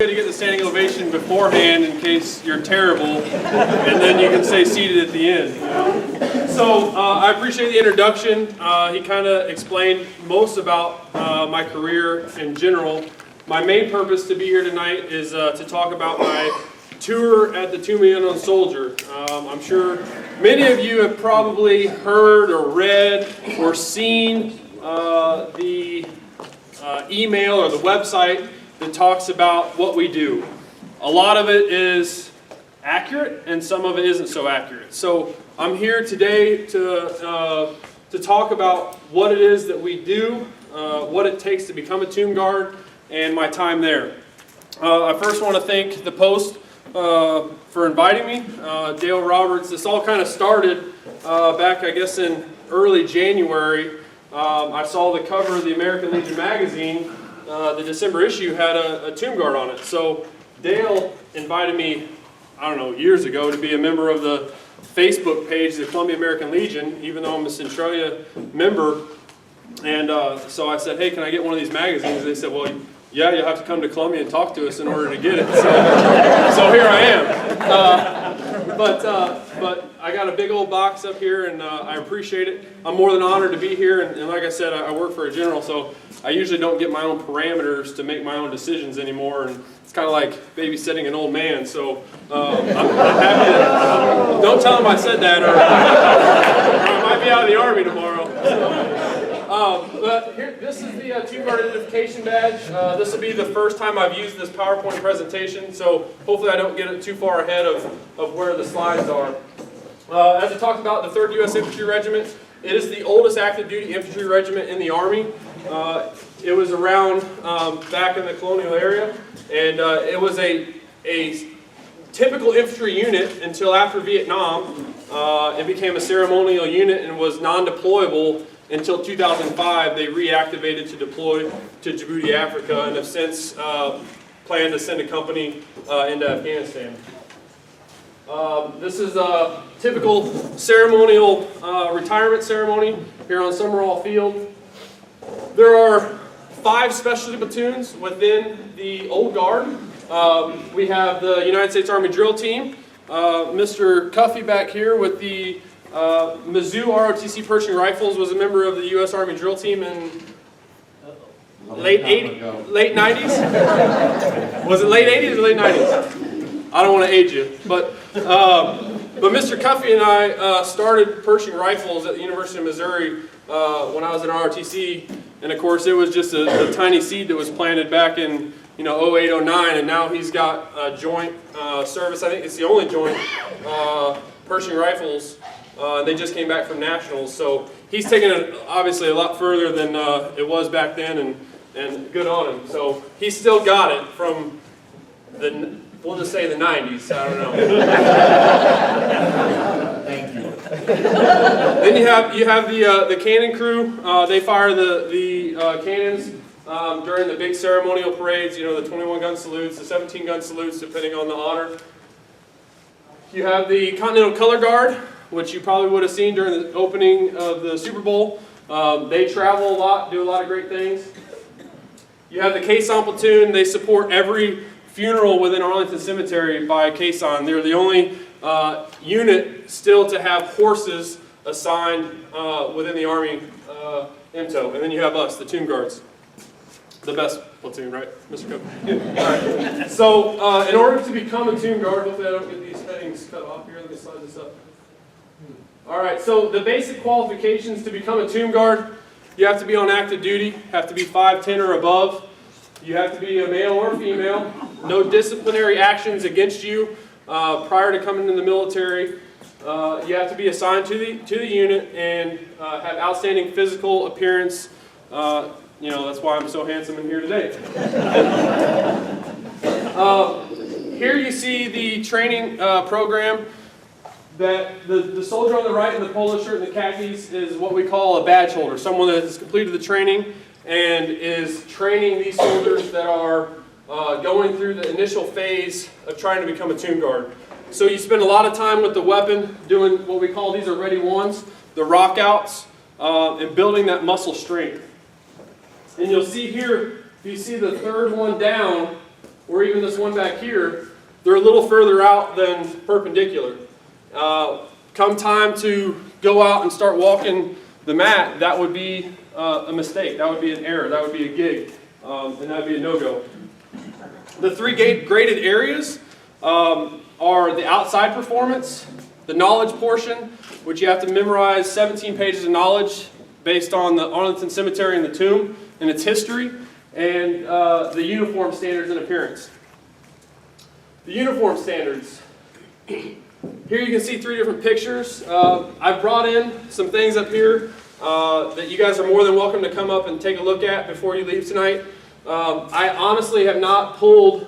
good to get the standing ovation beforehand in case you're terrible, and then you can stay seated at the end. You know? So I appreciate the introduction. He kind of explained most about my career in general. My main purpose to be here tonight is to talk about my tour at the Tomb of the Unknown Soldier. I'm sure many of you have probably heard or read or seen the email or the website that talks about what we do. A lot of it is accurate and some of it isn't so accurate. So I'm here today to talk about what it is that we do, what it takes to become a tomb guard, and my time there. I first want to thank the Post for inviting me. Dale Roberts, this all kind of started back, I guess, in early January. I saw the cover of the American Legion magazine. The December issue had a tomb guard on it. So Dale invited me, I don't know, years ago to be a member of the Facebook page of the Columbia American Legion, even though I'm a Centralia member. And so I said, hey, can I get one of these magazines? They said, well, yeah, you'll have to come to Columbia and talk to us in order to get it. So here I am. But I got a big old box up here, and I appreciate it. I'm more than honored to be here, and like I said, I work for a general, so I usually don't get my own parameters to make my own decisions anymore, and it's kind of like babysitting an old man, so I'm happy that, don't tell him I said that, or I might be out of the Army tomorrow. But here, this is the Tomb Guard identification badge. This will be the first time I've used this PowerPoint presentation, so hopefully I don't get it too far ahead of where the slides are. As I talked about, the 3rd U.S. Infantry Regiment, it is the oldest active duty infantry regiment in the Army. It was around back in the colonial area, and it was a typical infantry unit until after Vietnam. It became a ceremonial unit and was non-deployable until 2005. They reactivated to deploy to Djibouti, Africa, and have since planned to send a company into Afghanistan. This is a typical ceremonial retirement ceremony here on Summerall Field. There are 5 specialty platoons within the Old Guard. We have the United States Army Drill Team. Mr. Cuffey back here with the Mizzou ROTC Pershing Rifles was a member of the U.S. Army Drill Team in late 90s? Was it late 80s or late 90s? I don't want to age you, but Mr. Cuffey and I started Pershing Rifles at the University of Missouri when I was in ROTC, and of course it was just a tiny seed that was planted back in 08, 09, and now he's got a joint service. I think it's the only joint Pershing Rifles. They just came back from nationals, so he's taken it obviously a lot further than it was back then, and good on him. So he's still got it from the, we'll just say the 90s. I don't know. Thank you. Then you have the cannon crew. They fire the cannons during the big ceremonial parades. The 21-gun salutes, the 17-gun salutes, depending on the honor. You have the Continental Color Guard, which you probably would have seen during the opening of the Super Bowl. They travel a lot, do a lot of great things. You have the Caisson platoon. They support every funeral within Arlington Cemetery by Caisson. They're the only unit still to have horses assigned within the Army MTO. And then you have us, the Tomb Guards. The best platoon, right, Mr. Cook? Yeah. All right. So in order to become a Tomb Guard, hopefully I don't get these headings cut off here. Let me slide this up. All right, so the basic qualifications to become a Tomb Guard: you have to be on active duty, have to be 5'10" or above, you have to be a male or female, no disciplinary actions against you prior to coming in the military, you have to be assigned to the unit, and have outstanding physical appearance. That's why I'm so handsome in here today. Here you see the training program. That the soldier on the right in the polo shirt and the khakis is what we call a badge holder, someone that has completed the training and is training these soldiers that are going through the initial phase of trying to become a Tomb Guard. So you spend a lot of time with the weapon doing what we call, these are ready ones, the rock outs, and building that muscle strength. And you'll see here, if you see the third one down, or even this one back here, they're a little further out than perpendicular. Come time to go out and start walking the mat, that would be a mistake. That would be an error. That would be a gig. And that would be a no-go. The three graded areas are the outside performance, the knowledge portion, which you have to memorize 17 pages of knowledge based on the Arlington Cemetery and the tomb and its history, and the uniform standards and appearance. The uniform standards. Here you can see three different pictures. I've brought in some things up here that you guys are more than welcome to come up and take a look at before you leave tonight. I honestly have not pulled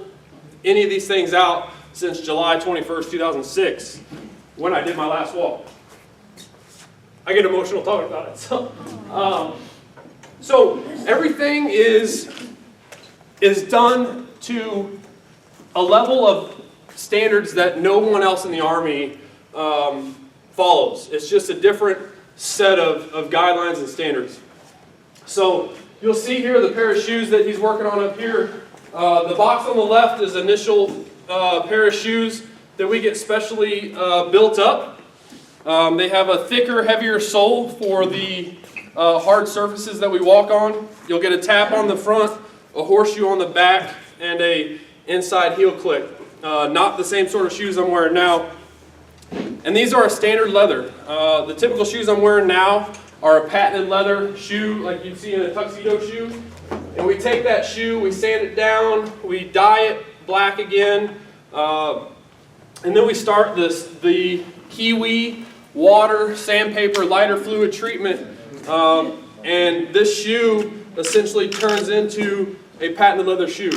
any of these things out since July 21st, 2006, when I did my last walk. I get emotional talking about it. So everything is done to a level of standards that no one else in the Army follows. It's just a different set of guidelines and standards. So you'll see here the pair of shoes that he's working on up here. The box on the left is initial pair of shoes that we get specially built up. They have a thicker, heavier sole for the hard surfaces that we walk on. You'll get a tap on the front, a horseshoe on the back, and a inside heel click. Not the same sort of shoes I'm wearing now. And these are a standard leather. The typical shoes I'm wearing now are a patented leather shoe like you'd see in a tuxedo shoe. And we take that shoe, we sand it down, we dye it black again, and then we start the Kiwi water, sandpaper, lighter fluid treatment, and this shoe essentially turns into a patented leather shoe.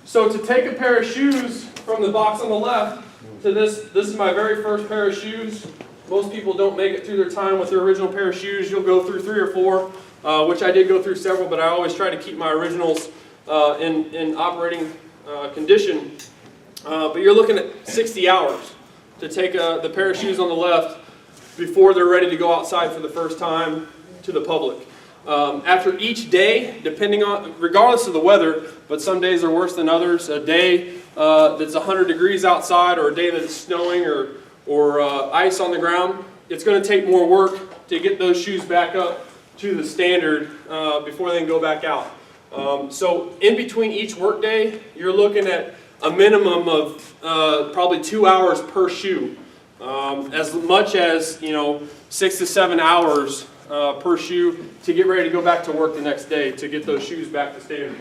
So to take a pair of shoes from the box on the left to this is my very first pair of shoes. Most people don't make it through their time with their original pair of shoes. You'll go through 3 or 4, which I did go through several, but I always try to keep my originals in operating condition. But you're looking at 60 hours to take the pair of shoes on the left before they're ready to go outside for the first time to the public. After each day, regardless of the weather, but some days are worse than others, a day that's 100 degrees outside or a day that's snowing or ice on the ground, it's going to take more work to get those shoes back up to the standard before they can go back out. So in between each work day, you're looking at a minimum of probably 2 hours per shoe, as much as 6 to 7 hours per shoe to get ready to go back to work the next day to get those shoes back to standard.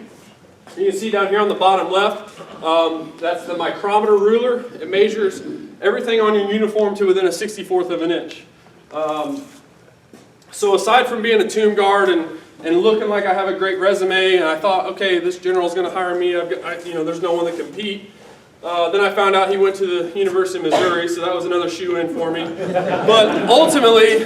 You can see down here on the bottom left, that's the micrometer ruler. It measures everything on your uniform to within a 64th of an inch. So aside from being a tomb guard and looking like I have a great resume, and I thought, okay, this general's going to hire me, there's no one to compete. Then I found out he went to the University of Missouri, so that was another shoe-in for me. But ultimately,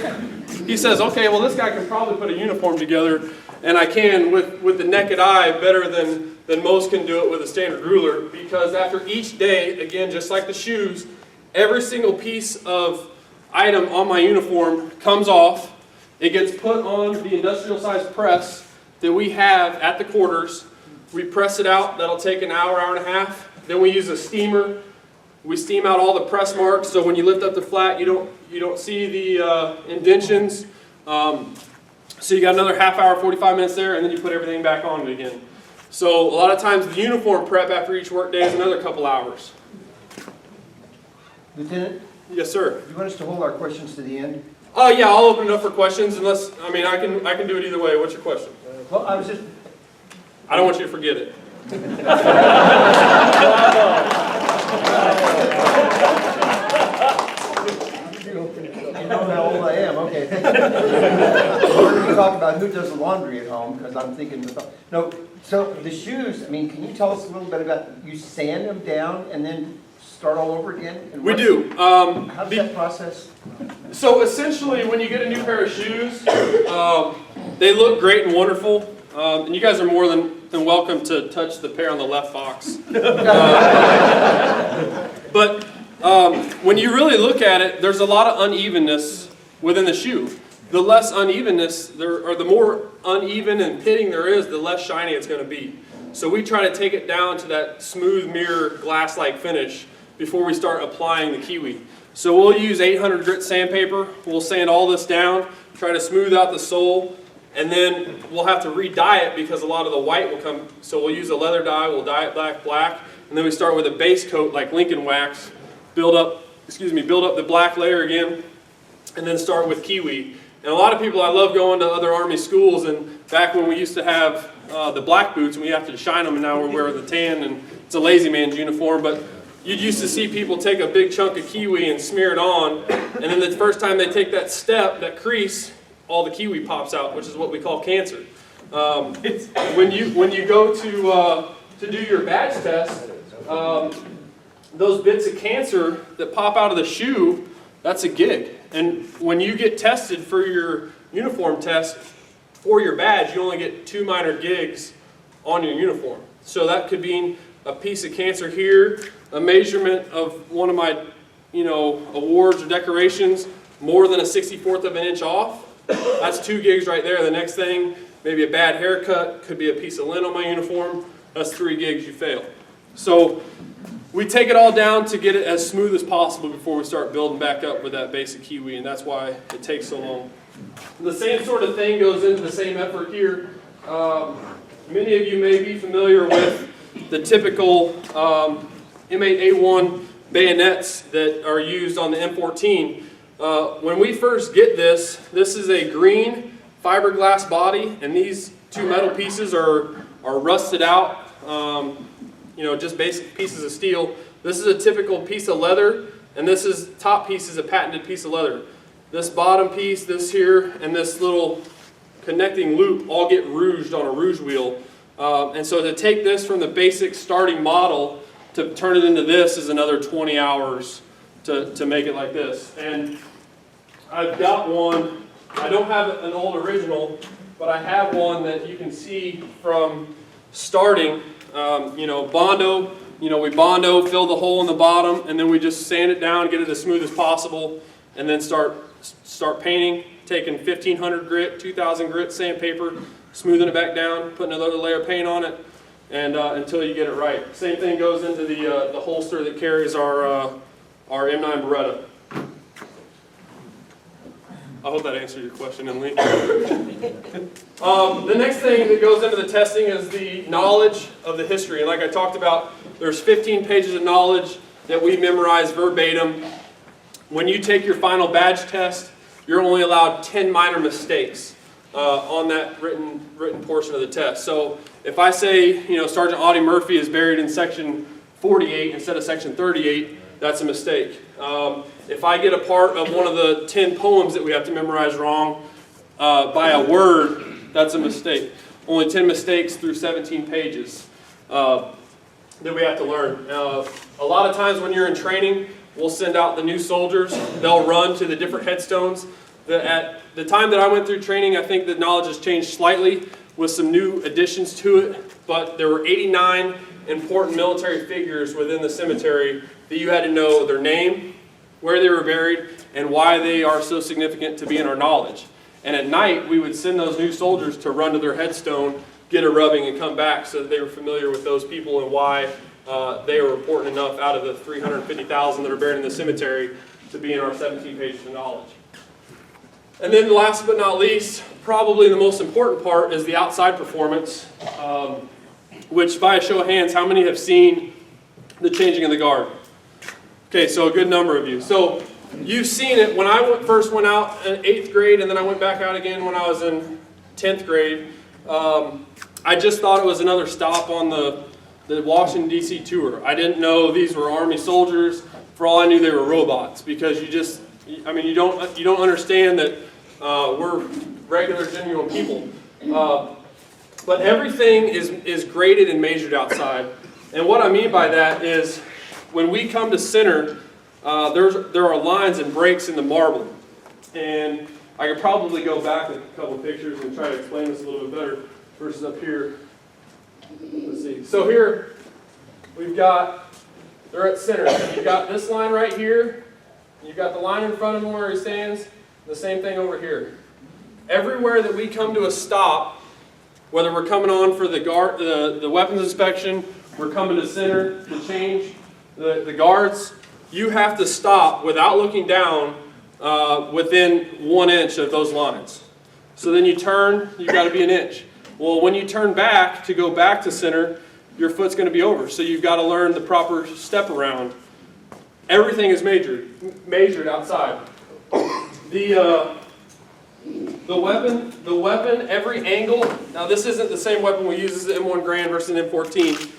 he says, okay, well, this guy can probably put a uniform together, and I can with the naked eye better than most can do it with a standard ruler, because after each day, again, just like the shoes, every single piece of item on my uniform comes off. It gets put on the industrial-sized press that we have at the quarters. We press it out. That'll take an hour, hour and a half. Then we use a steamer. We steam out all the press marks, so when you lift up the flat, you don't see the indentions. So you got another half hour, 45 minutes there, and then you put everything back on it again. So a lot of times the uniform prep after each work day is another couple hours. Lieutenant? Yes, sir. You want us to hold our questions to the end? Oh yeah, I'll open it up for questions. Unless I can do it either way. What's your question? Well, I was just. I don't want you to forget it. You know how old I am. Okay. We're going to talk about who does the laundry at home because I'm thinking. No. So the shoes. I mean, can you tell us a little bit about? You sand them down and then start all over again? And we do. How does that process? So essentially, when you get a new pair of shoes, they look great and wonderful. And you guys are more than welcome to touch the pair on the left box. But when you really look at it, there's a lot of unevenness within the shoe. The less unevenness, or the more uneven and pitting there is, the less shiny it's going to be. So we try to take it down to that smooth mirror glass-like finish before we start applying the kiwi. So we'll use 800 grit sandpaper. We'll sand all this down, try to smooth out the sole, and then we'll have to re-dye it because a lot of the white will come. So we'll use a leather dye, we'll dye it black, and then we start with a base coat like Lincoln wax, build up the black layer again, and then start with kiwi. And a lot of people, I love going to other Army schools, and back when we used to have the black boots and we have to shine them, and now we're wearing the tan, and it's a lazy man's uniform, but you used to see people take a big chunk of kiwi and smear it on, and then the first time they take that step, that crease, all the kiwi pops out, which is what we call cancer. When you go to do your badge test, those bits of cancer that pop out of the shoe, that's a gig. And when you get tested for your uniform test for your badge, you only get 2 minor gigs on your uniform. So that could mean a piece of cancer here, a measurement of one of my, awards or decorations, more than a 64th of an inch off. That's 2 gigs right there. The next thing, maybe a bad haircut, could be a piece of lint on my uniform. That's 3 gigs you fail. So we take it all down to get it as smooth as possible before we start building back up with that basic kiwi, and that's why it takes so long. The same sort of thing goes into the same effort here. Many of you may be familiar with the typical M8A1 bayonets that are used on the M14. When we first get this is a green fiberglass body, and these 2 metal pieces are rusted out. Just basic pieces of steel. This is a typical piece of leather, and this top piece is a patented piece of leather. This bottom piece, this here, and this little connecting loop all get rouged on a rouge wheel. And so to take this from the basic starting model to turn it into this is another 20 hours to make it like this. And I've got one, I don't have an old original, but I have one that you can see from starting. Bondo, we Bondo, fill the hole in the bottom, and then we just sand it down, get it as smooth as possible, and then start painting, taking 1500 grit, 2000 grit sandpaper, smoothing it back down, putting another layer of paint on it, and until you get it right. Same thing goes into the holster that carries our M9 Beretta. I hope that answered your question, Emily. The next thing that goes into the testing is the knowledge of the history. And like I talked about, there's 15 pages of knowledge that we memorize verbatim. When you take your final badge test, you're only allowed 10 minor mistakes on that written portion of the test. So if I say, Sergeant Audie Murphy is buried in section 48 instead of section 38, that's a mistake. If I get a part of one of the 10 poems that we have to memorize wrong by a word, that's a mistake. Only 10 mistakes through 17 pages that we have to learn. A lot of times when you're in training, we'll send out the new soldiers. They'll run to the different headstones. At the time that I went through training, I think the knowledge has changed slightly with some new additions to it, but there were 89 important military figures within the cemetery that you had to know their name, where they were buried, and why they are so significant to be in our knowledge. And at night, we would send those new soldiers to run to their headstone, get a rubbing, and come back so that they were familiar with those people and why they were important enough out of the 350,000 that are buried in the cemetery to be in our 17 pages of knowledge. And then last but not least, probably the most important part is the outside performance, which by a show of hands, how many have seen the changing of the guard? Okay, so a good number of you. So you've seen it. When I first went out in 8th grade, and then I went back out again when I was in 10th grade, I just thought it was another stop on the Washington, D.C. tour. I didn't know these were Army soldiers. For all I knew, they were robots, because you don't understand that we're regular, genuine people. But everything is graded and measured outside. And what I mean by that is, when we come to center, there are lines and breaks in the marble. And I could probably go back a couple of pictures and try to explain this a little bit better versus up here. Let's see. So here, they're at center. You've got this line right here. You've got the line in front of him where he stands. The same thing over here. Everywhere that we come to a stop, Whether we're coming on for the weapons inspection, we're coming to center to change the guards, you have to stop without looking down within 1 inch of those lines. So then you turn, you've got to be an inch. Well, when you turn back to go back to center, your foot's going to be over. So you've got to learn the proper step around. Everything is measured outside. The weapon, every angle. Now this isn't the same weapon we use as the M1 Garand versus an M14,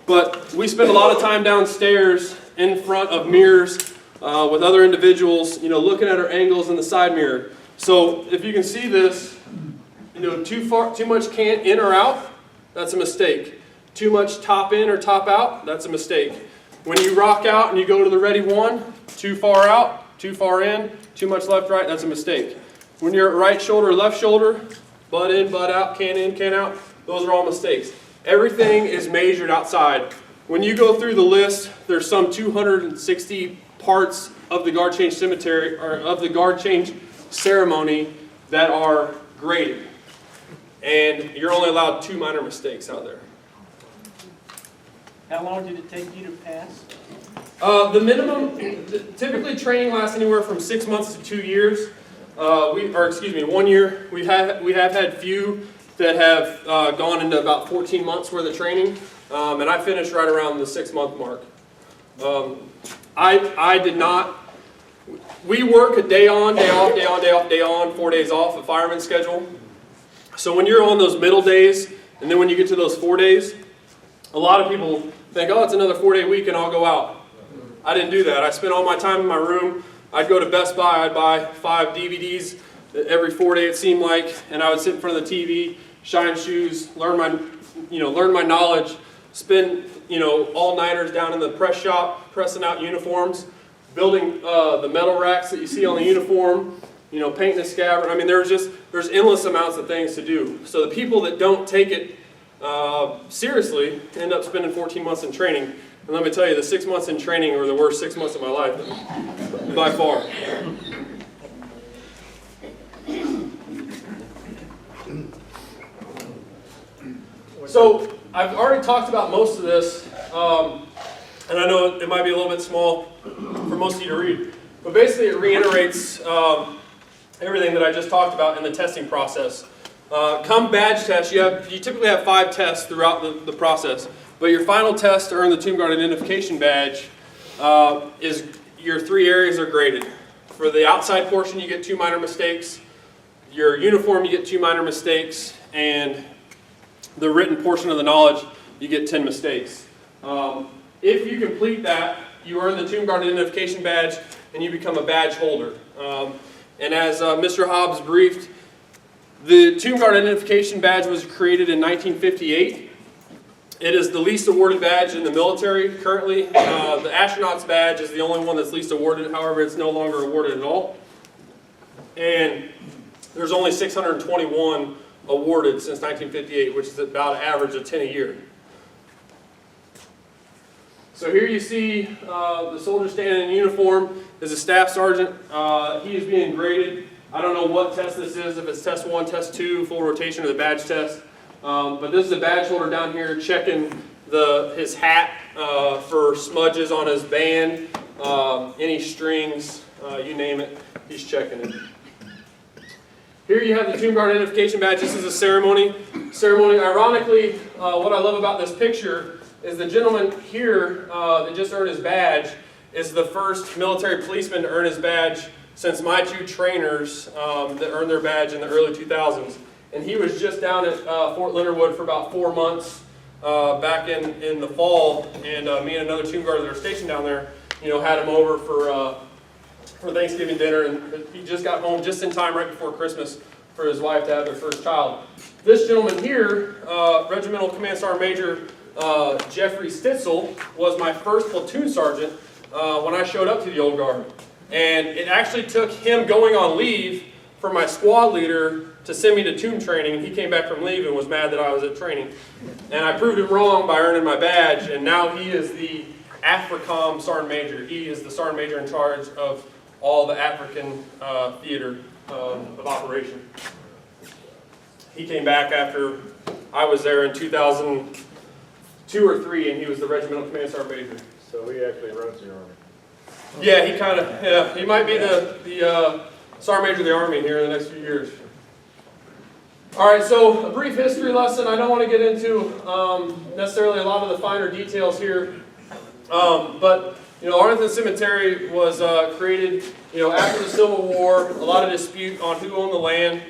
but we spend a lot of time downstairs in front of mirrors with other individuals, looking at our angles in the side mirror. So if you can see this, too much cant in or out, that's a mistake. Too much top in or top out, that's a mistake. When you rock out and you go to the ready one, too far out, too far in, too much left, right, that's a mistake. When you're at right shoulder or left shoulder, butt in, butt out, can in, can out, those are all mistakes. Everything is measured outside. When you go through the list, there's some 260 parts of the guard change cemetery, or of the guard change ceremony that are graded. And you're only allowed 2 minor mistakes out there. How long did it take you to pass? The minimum, typically training lasts anywhere from 6 months to 2 years. 1 year. We have had few that have gone into about 14 months worth of training, and I finished right around the 6-month mark. I did not. We work a day on, day off, day on, day off, day on, 4 days off, a fireman schedule. So when you're on those middle days, and then when you get to those 4 days, a lot of people think, oh, it's another 4-day week and I'll go out. I didn't do that. I spent all my time in my room. I'd go to Best Buy, I'd buy 5 DVDs every 4 day it seemed like, and I would sit in front of the TV, shine shoes, learn my knowledge, spend all-nighters down in the press shop, pressing out uniforms, building the metal racks that you see on the uniform, painting the scabbard. I mean, there's endless amounts of things to do. So the people that don't take it seriously end up spending 14 months in training. And let me tell you, the 6 months in training were the worst 6 months of my life, by far. So I've already talked about most of this, and I know it might be a little bit small for most of you to read, but basically it reiterates everything that I just talked about in the testing process. Come badge test, you typically have 5 tests throughout the process, but your final test to earn the Tomb Guard Identification Badge is your 3 areas are graded. For the outside portion, you get 2 minor mistakes. Your uniform, you get 2 minor mistakes, and the written portion of the knowledge, you get 10 mistakes. If you complete that, you earn the Tomb Guard Identification Badge, and you become a badge holder. And as Mr. Hobbs briefed, the Tomb Guard Identification Badge was created in 1958. It is the least awarded badge in the military currently. The astronaut's badge is the only one that's least awarded. However, it's no longer awarded at all. And there's only 621 awarded since 1958, which is about an average of 10 a year. So here you see the soldier standing in uniform is a staff sergeant. He is being graded. I don't know what test this is, if it's test 1, test 2, full rotation, or the badge test. But this is a badge holder down here checking his hat for smudges on his band, any strings, you name it, he's checking it. Here you have the Tomb Guard Identification Badge. This is a ceremony. Ironically, what I love about this picture is the gentleman here that just earned his badge is the first military policeman to earn his badge since my 2 trainers that earned their badge in the early 2000s. And he was just down at Fort Leonard Wood for about 4 months back in the fall, and me and another Tomb Guard that are stationed down there, had him over for Thanksgiving dinner, and he just got home just in time right before Christmas for his wife to have their first child. This gentleman here, Regimental Command Sergeant Major Jeffrey Stitzel, was my first platoon sergeant when I showed up to the Old Guard. And it actually took him going on leave for my squad leader to send me to tomb training, and he came back from leave and was mad that I was at training. And I proved him wrong by earning my badge, and now he is the AFRICOM Sergeant Major. He is the Sergeant Major in charge of all the African theater of operation. He came back after I was there in 2002 or 3, and he was the regimental command sergeant major. So he actually runs the Army. Yeah, he kind of, yeah, he might be the sergeant major of the Army here in the next few years. All right, so a brief history lesson. I don't want to get into necessarily a lot of the finer details here, but Arlington Cemetery was created, after the Civil War. A lot of dispute on who owned the land.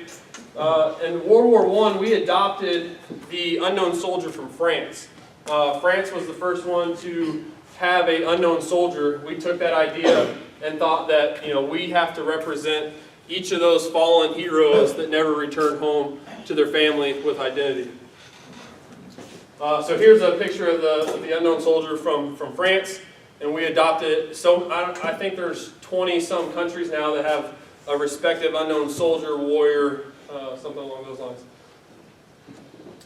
In World War I, we adopted the unknown soldier from France. France was the first one to have an unknown soldier. We took that idea and thought that we have to represent each of those fallen heroes that never returned home to their family with identity. So here's a picture of the unknown soldier from France, and we adopted it. So I think there's 20-some countries now that have a respective unknown soldier, warrior, something along those lines.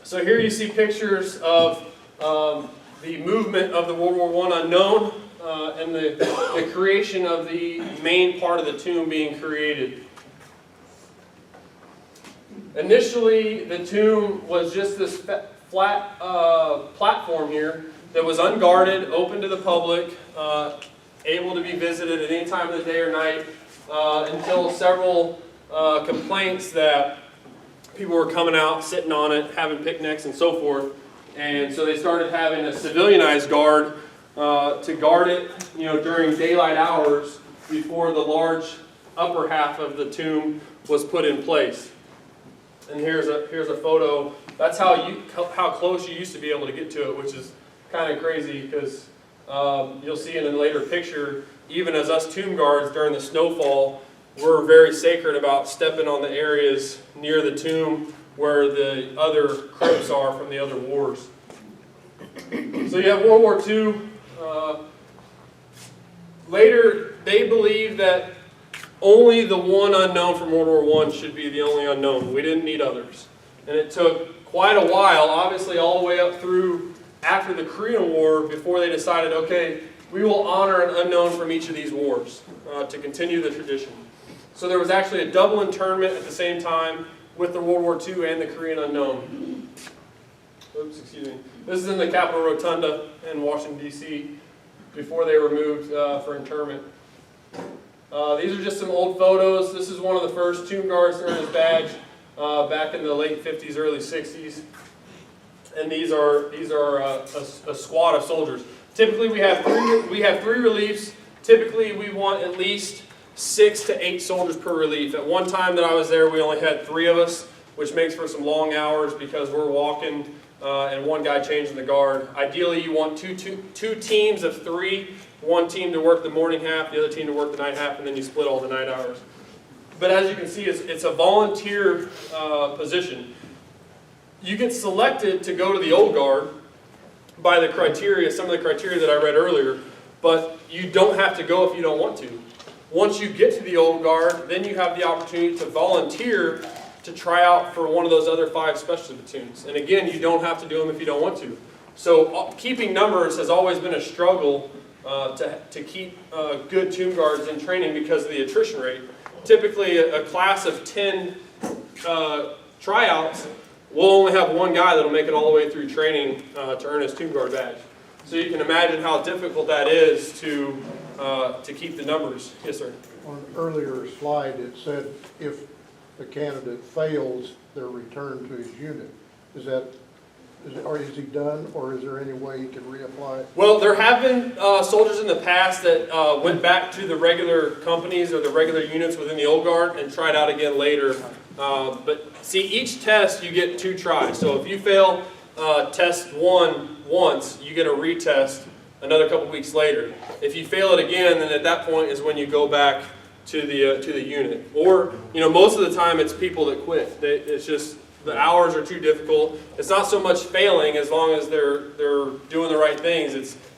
So here you see pictures of the movement of the World War I unknown and the creation of the main part of the tomb being created. Initially, the tomb was just this flat platform here that was unguarded, open to the public, able to be visited at any time of the day or night, until several complaints that people were coming out, sitting on it, having picnics and so forth. And so they started having a civilianized guard to guard it during daylight hours before the large upper half of the tomb was put in place. And here's a photo. That's how close you used to be able to get to it, which is kind of crazy because you'll see in a later picture, even as us tomb guards during the snowfall, we're very sacred about stepping on the areas near the tomb where the other crypts are from the other wars. So you have World War II. Later, they believed that only the one unknown from World War I should be the only unknown. We didn't need others. And it took quite a while, obviously all the way up through after the Korean War, before they decided, okay, we will honor an unknown from each of these wars to continue the tradition. So there was actually a double internment at the same time with the World War II and the Korean unknown. Oops, excuse me. This is in the Capitol Rotunda in Washington, D.C., before they were moved for interment. These are just some old photos. This is one of the first tomb guards to earn his badge back in the late 50s, early 60s. And these are a squad of soldiers. Typically, we have three reliefs. Typically, we want at least 6 to 8 soldiers per relief. At one time that I was there, we only had 3 of us, which makes for some long hours because we're walking and one guy changing the guard. Ideally, you want two teams of 3. One team to work the morning half, the other team to work the night half, and then you split all the night hours. But as you can see, it's a volunteer position. You get selected to go to the old guard by the criteria, some of the criteria that I read earlier, but you don't have to go if you don't want to. Once you get to the old guard, then you have the opportunity to volunteer to try out for one of those other 5 specialty platoons. And again, you don't have to do them if you don't want to. So keeping numbers has always been a struggle to keep good tomb guards in training because of the attrition rate. Typically, a class of 10 tryouts will only have one guy that will make it all the way through training to earn his tomb guard badge. So you can imagine how difficult that is to keep the numbers. Yes, sir. On an earlier slide, it said if the candidate fails, they're returned to his unit. Is he done, or is there any way he can reapply? Well, there have been soldiers in the past that went back to the regular companies or the regular units within the old guard and tried out again later. But see, each test you get 2 tries. So if you fail test 1 once, you get a retest another couple weeks later. If you fail it again, then at that point is when you go back to the unit. Or most of the time it's people that quit. It's just the hours are too difficult. It's not so much failing as long as they're doing the right things.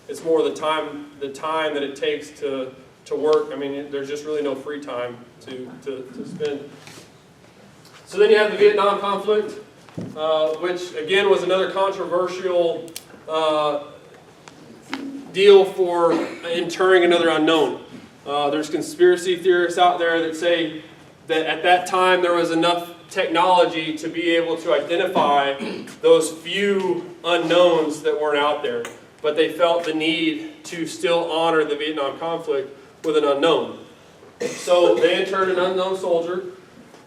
It's more the time that it takes to work. I mean, there's just really no free time to spend. So then you have the Vietnam conflict, which again was another controversial deal for interring another unknown. There's conspiracy theorists out there that say that at that time there was enough technology to be able to identify those few unknowns that weren't out there. But they felt the need to still honor the Vietnam conflict with an unknown. So they interned an unknown soldier,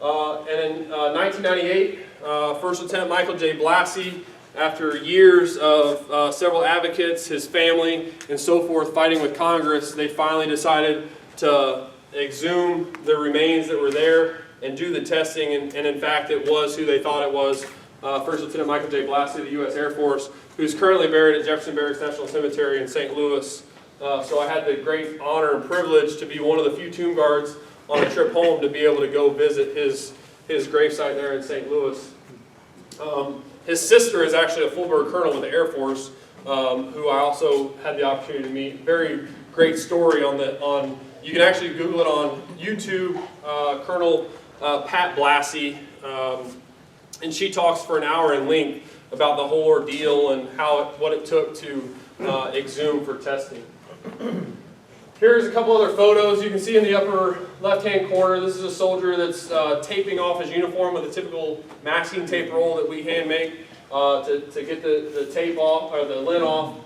and in 1998, First Lieutenant Michael J. Blassie, after years of several advocates, his family, and so forth fighting with Congress, they finally decided to exhume the remains that were there and do the testing, and in fact it was who they thought it was, First Lieutenant Michael J. Blassie of the U.S. Air Force, who's currently buried at Jefferson Barracks National Cemetery in St. Louis. So I had the great honor and privilege to be one of the few tomb guards on a trip home to be able to go visit his gravesite there in St. Louis. His sister is actually a full-bird colonel with the Air Force, who I also had the opportunity to meet. Very great story you can actually Google it on YouTube, Colonel Pat Blassie, and she talks for an hour in length about the whole ordeal and what it took to exhume for testing. Here's a couple other photos. You can see in the upper left-hand corner, this is a soldier that's taping off his uniform with a typical masking tape roll that we hand make to get the tape off, or the lint off.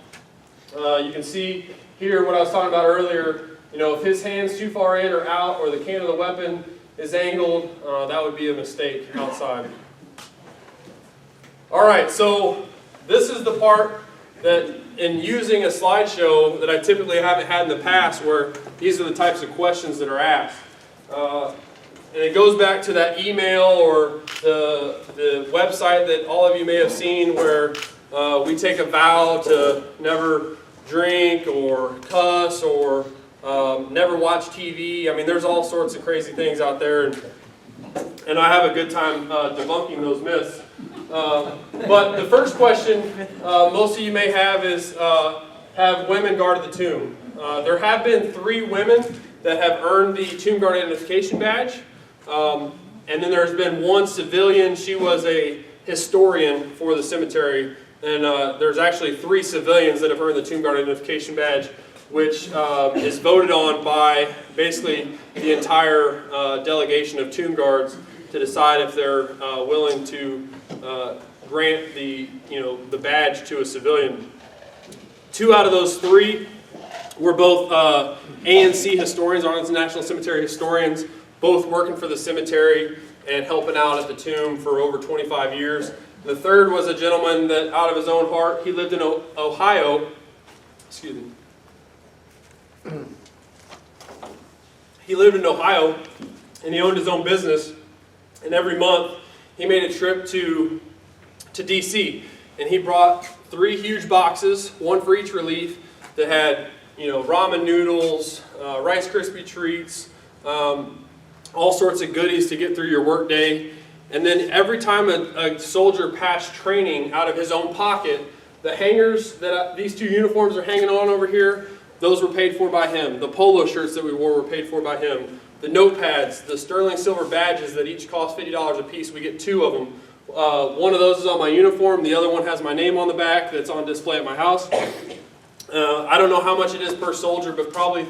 You can see here what I was talking about earlier. If his hand's too far in or out, or the can of the weapon is angled, that would be a mistake outside. All right, so this is the part that in using a slideshow that I typically haven't had in the past, where these are the types of questions that are asked. And it goes back to that email or the website that all of you may have seen, where we take a vow to never drink or cuss or never watch TV. I mean, there's all sorts of crazy things out there, and I have a good time debunking those myths. But the first question most of you may have is, have women guarded the tomb? There have been 3 women that have earned the Tomb Guard Identification Badge. And then there's been 1 civilian. She was a historian for the cemetery. And there's actually 3 civilians that have earned the Tomb Guard Identification Badge, which is voted on by basically the entire delegation of tomb guards to decide if they're willing to grant the badge to a civilian. 2 out of those 3 were both ANC historians, Arlington National Cemetery historians, both working for the cemetery and helping out at the tomb for over 25 years. The third was a gentleman that, out of his own heart, he lived in Ohio. Excuse me. He lived in Ohio, and he owned his own business. And every month, he made a trip to D.C. And he brought 3 huge boxes, 1 for each relief, that had ramen noodles, Rice Krispie treats, all sorts of goodies to get through your workday. And then every time a soldier passed training, out of his own pocket, the hangers that these 2 uniforms are hanging on over here, those were paid for by him. The polo shirts that we wore were paid for by him. The notepads, the sterling silver badges that each cost $50 a piece, we get 2 of them. One of those is on my uniform. The other one has my name on the back that's on display at my house. I don't know how much it is per soldier, but probably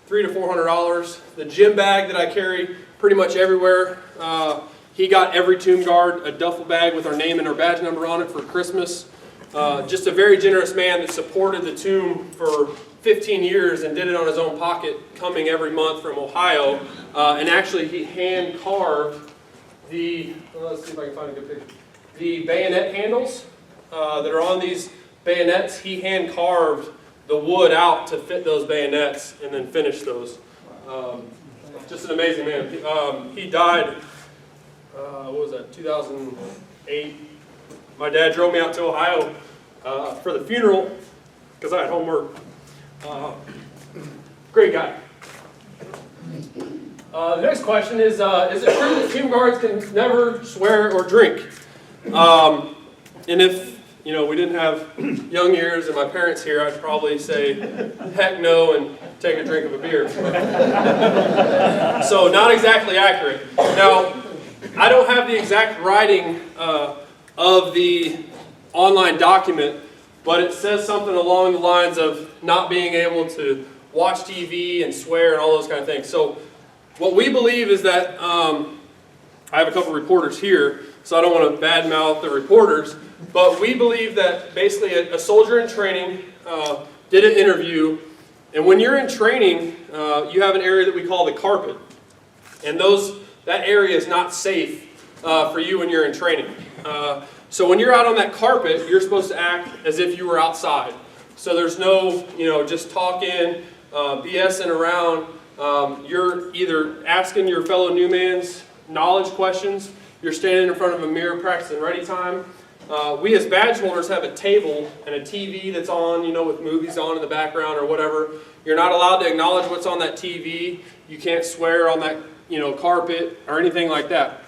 $300 to $400. The gym bag that I carry pretty much everywhere. He got every tomb guard a duffel bag with our name and our badge number on it for Christmas. Just a very generous man that supported the tomb for 15 years and did it on his own pocket, coming every month from Ohio. And actually he hand carved let's see if I can find a good picture. The bayonet handles that are on these bayonets, he hand carved the wood out to fit those bayonets and then finished those. Just an amazing man. He died, what was that, 2008. My dad drove me out to Ohio for the funeral because I had homework. Great guy. The next question is it true that tomb guards can never swear or drink? And if we didn't have young years and my parents here, I'd probably say heck no and take a drink of a beer. So not exactly accurate. Now, I don't have the exact writing of the online document, but it says something along the lines of not being able to watch TV and swear and all those kind of things. So what we believe is that I have a couple reporters here, so I don't want to badmouth the reporters, but we believe that basically a soldier in training did an interview, and when you're in training, you have an area that we call the carpet, and that area is not safe for you when you're in training. So when you're out on that carpet, you're supposed to act as if you were outside. So there's no, just talking, BSing around. You're either asking your fellow newmans knowledge questions, you're standing in front of a mirror practicing ready time. We as badge holders have a table and a TV that's on, with movies on in the background or whatever. You're not allowed to acknowledge what's on that TV. You can't swear on that, carpet or anything like that.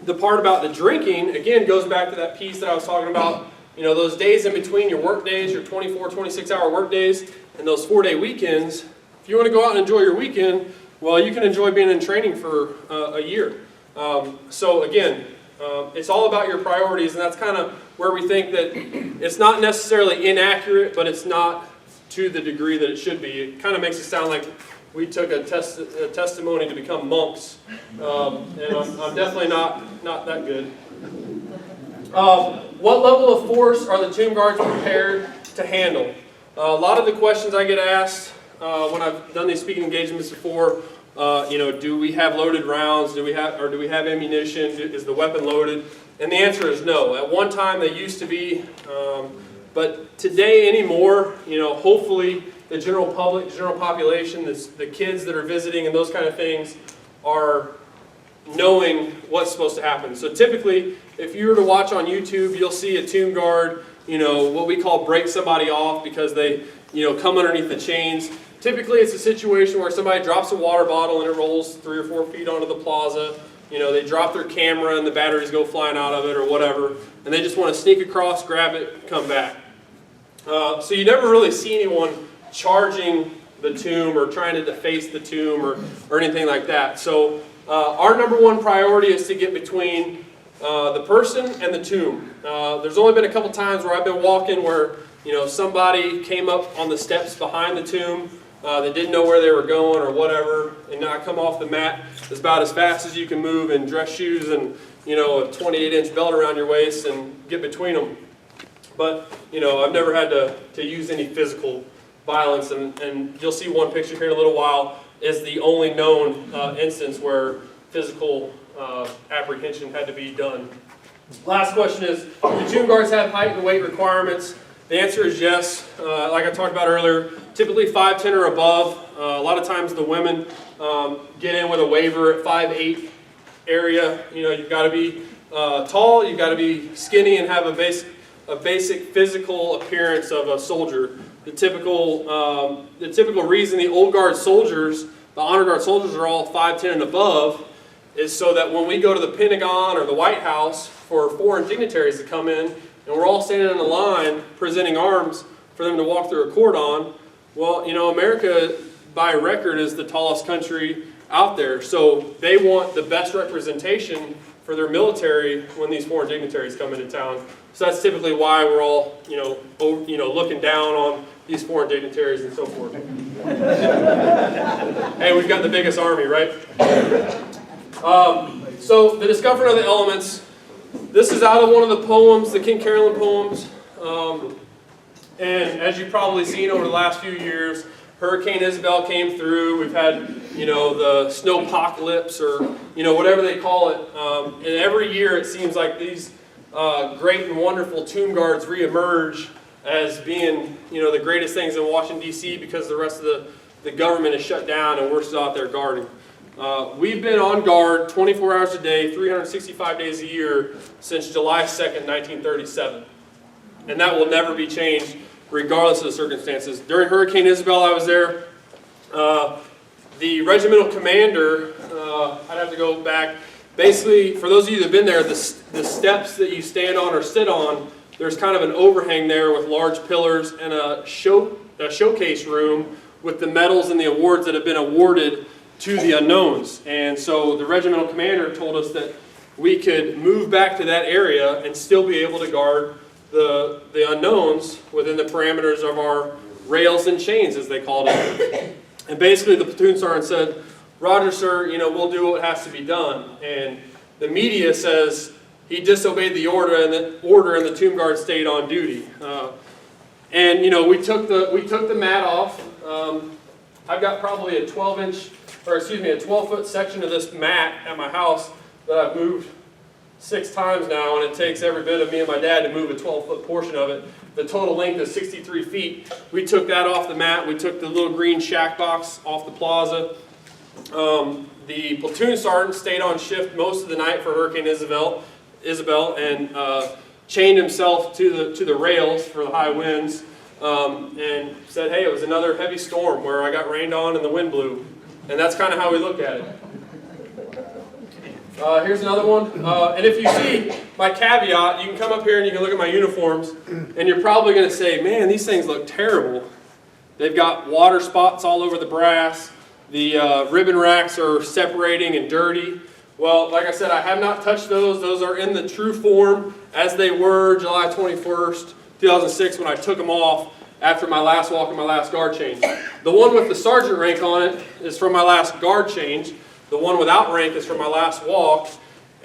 The part about the drinking, again, goes back to that piece that I was talking about, those days in between your work days, your 24, 26-hour work days, and those 4-day weekends. If you want to go out and enjoy your weekend, well, you can enjoy being in training for a year. So again, it's all about your priorities, and that's kind of where we think that it's not necessarily inaccurate, but it's not to the degree that it should be. It kind of makes it sound like we took a testimony to become monks, and I'm definitely not that good. What level of force are the tomb guards prepared to handle? A lot of the questions I get asked when I've done these speaking engagements before, do we have loaded rounds? Do we have ammunition? Is the weapon loaded? And the answer is no. At one time they used to be, but today anymore, hopefully the general public, general population, the kids that are visiting and those kind of things are knowing what's supposed to happen. So typically, if you were to watch on YouTube, you'll see a tomb guard, what we call break somebody off because they, come underneath the chains. Typically, it's a situation where somebody drops a water bottle and it rolls 3 or 4 feet onto the plaza. They drop their camera and the batteries go flying out of it or whatever, and they just want to sneak across, grab it, come back. So you never really see anyone charging the tomb or trying to deface the tomb or anything like that. So our number one priority is to get between the person and the tomb. There's only been a couple times where I've been walking where somebody came up on the steps behind the tomb. They didn't know where they were going or whatever, and I come off the mat as about as fast as you can move in dress shoes and a 28-inch belt around your waist and get between them. But I've never had to use any physical violence, and you'll see one picture here in a little while is the only known instance where physical apprehension had to be done. Last question is, do tomb guards have height and weight requirements? The answer is yes. Like I talked about earlier, typically 5'10" or above. A lot of times the women get in with a waiver at 5'8" area. You've got to be tall, you've got to be skinny, and have a basic physical appearance of a soldier. The typical reason the old guard soldiers, the honor guard soldiers, are all 5'10" and above is so that when we go to the Pentagon or the White House for foreign dignitaries to come in, and we're all standing in a line presenting arms for them to walk through a cordon, well, America, by record, is the tallest country out there. So they want the best representation for their military when these foreign dignitaries come into town. So that's typically why we're all, looking down on these foreign dignitaries and so forth. Hey, we've got the biggest army, right? So the discomfort of the elements. This is out of one of the poems, the King Carolyn poems. And as you've probably seen over the last few years, Hurricane Isabel came through. We've had, the snowpocalypse or, whatever they call it. And every year it seems like these great and wonderful tomb guards reemerge as being, the greatest things in Washington, D.C. because the rest of the government is shut down and we're still out there guarding. We've been on guard 24 hours a day, 365 days a year since July 2nd, 1937. And that will never be changed regardless of the circumstances. During Hurricane Isabel, I was there. The regimental commander, I'd have to go back. Basically, for those of you that have been there, the steps that you stand on or sit on, there's kind of an overhang there with large pillars and a showcase room with the medals and the awards that have been awarded to the unknowns. And so the regimental commander told us that we could move back to that area and still be able to guard the unknowns within the parameters of our rails and chains, as they called it. And basically the platoon sergeant said, "Roger, sir, we'll do what has to be done." And the media says he disobeyed the order, and the tomb guard stayed on duty. And you know, we took the mat off. I've got probably a 12-foot section of this mat at my house that I've moved 6 times now, and it takes every bit of me and my dad to move a 12-foot portion of it. The total length is 63 feet. We took that off the mat. We took the little green shack box off the plaza. The platoon sergeant stayed on shift most of the night for Hurricane Isabel, and chained himself to the rails for the high winds, and said, hey, it was another heavy storm where I got rained on and the wind blew. And that's kind of how we look at it. Here's another one. And if you see my caveat, you can come up here and you can look at my uniforms, and you're probably going to say, man, these things look terrible. They've got water spots all over the brass. The ribbon racks are separating and dirty. Well, like I said, I have not touched those. Those are in the true form as they were July 21st, 2006, when I took them off after my last walk and my last guard change. The one with the sergeant rank on it is from my last guard change. The one without rank is from my last walk,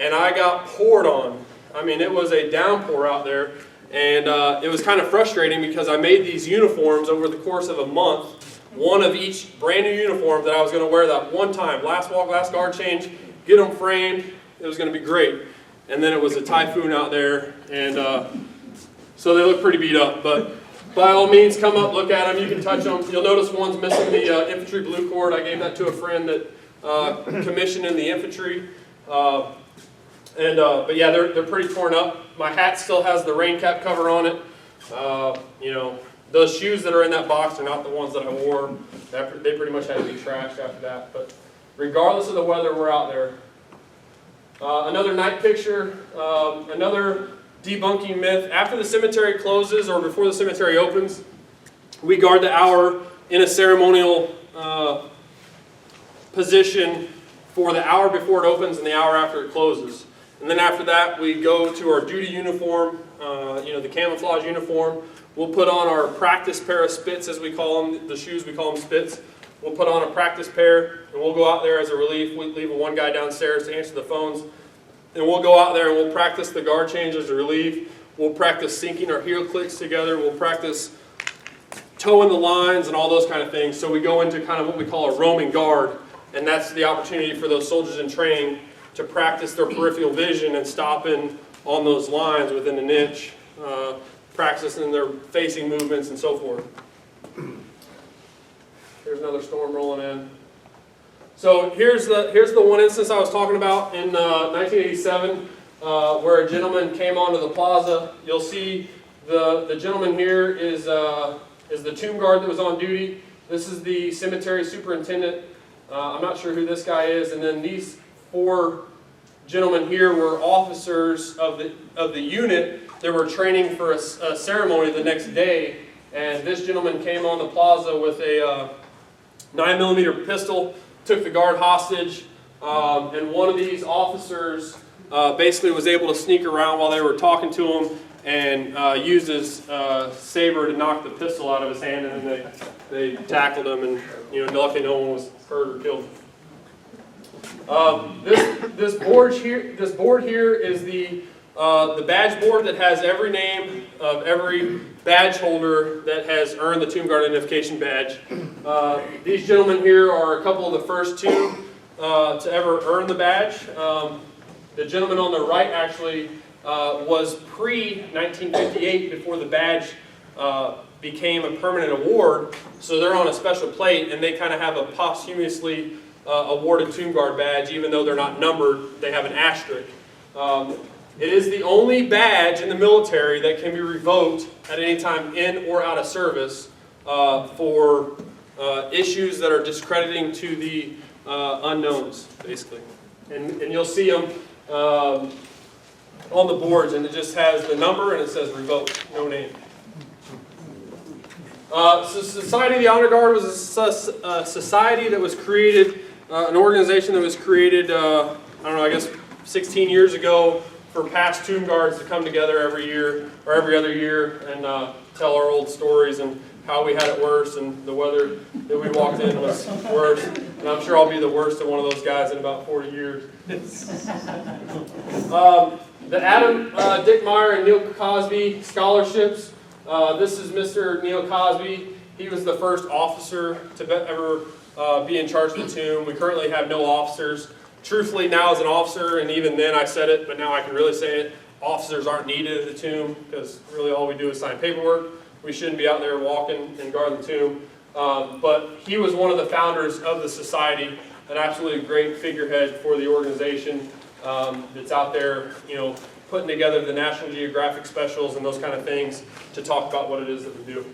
and I got poured on. I mean, it was a downpour out there, and it was kind of frustrating because I made these uniforms over the course of a month, one of each brand new uniform that I was going to wear that one time, last walk, last guard change, get them framed. It was going to be great. And then it was a typhoon out there, and so they look pretty beat up. But by all means, come up, look at them. You can touch them. You'll notice one's missing the infantry blue cord. I gave that to a friend that commissioned in the infantry. But yeah, they're pretty torn up. My hat still has the rain cap cover on it. You know, those shoes that are in that box are not the ones that I wore. They pretty much had to be trashed after that. But regardless of the weather, we're out there. Another night picture, another debunking myth. After the cemetery closes or before the cemetery opens, we guard the hour in a ceremonial position for the hour before it opens and the hour after it closes. And then after that, we go to our duty uniform, you know, the camouflage uniform. We'll put on our practice pair of spits, as we call them, the shoes, we call them spits. We'll put on a practice pair, and we'll go out there as a relief. We leave one guy downstairs to answer the phones. And we'll go out there and we'll practice the guard change as a relief. We'll practice syncing our heel clicks together. We'll practice toeing the lines and all those kind of things. So we go into kind of what we call a roaming guard. And that's the opportunity for those soldiers in training to practice their peripheral vision and stopping on those lines within an inch, practicing their facing movements and so forth. Here's another storm rolling in. So here's the one instance I was talking about in 1987, where a gentleman came onto the plaza. You'll see the gentleman here is the tomb guard that was on duty. This is the cemetery superintendent. I'm not sure who this guy is, and then these 4 gentlemen here were officers of the unit that were training for a ceremony the next day. And this gentleman came on the plaza with a 9mm pistol, took the guard hostage, and one of these officers basically was able to sneak around while they were talking to him and used his saber to knock the pistol out of his hand, and then they tackled him, and luckily no one was hurt or killed. This board here is the badge board that has every name of every badge holder that has earned the Tomb Guard Identification Badge. These gentlemen here are a couple of the first 2 to ever earn the badge. The gentleman on the right actually was pre-1958, before the badge became a permanent award. So they're on a special plate, and they kind of have a posthumously awarded Tomb Guard badge. Even though they're not numbered, they have an asterisk. It is the only badge in the military that can be revoked at any time in or out of service for issues that are discrediting to the unknowns, basically. And you'll see them on the boards, and it just has the number and it says revoked, no name. So Society of the Honor Guard was a society that was created, an organization that was created, I don't know, I guess 16 years ago, for past Tomb Guards to come together every year or every other year and tell our old stories and how we had it worse, and the weather that we walked in was worse. And I'm sure I'll be the worst of one of those guys in about 40 years. The Adam Dickmeyer and Neil Cosby scholarships. This is Mr. Neil Cosby. He was the first officer to ever be in charge of the tomb. We currently have no officers. Truthfully, now as an officer, and even then I said it, but now I can really say it, officers aren't needed at the tomb, because really all we do is sign paperwork. We shouldn't be out there walking and guarding the tomb. But he was one of the founders of the society, an absolutely great figurehead for the organization that's out there, putting together the National Geographic specials and those kind of things to talk about what it is that we do.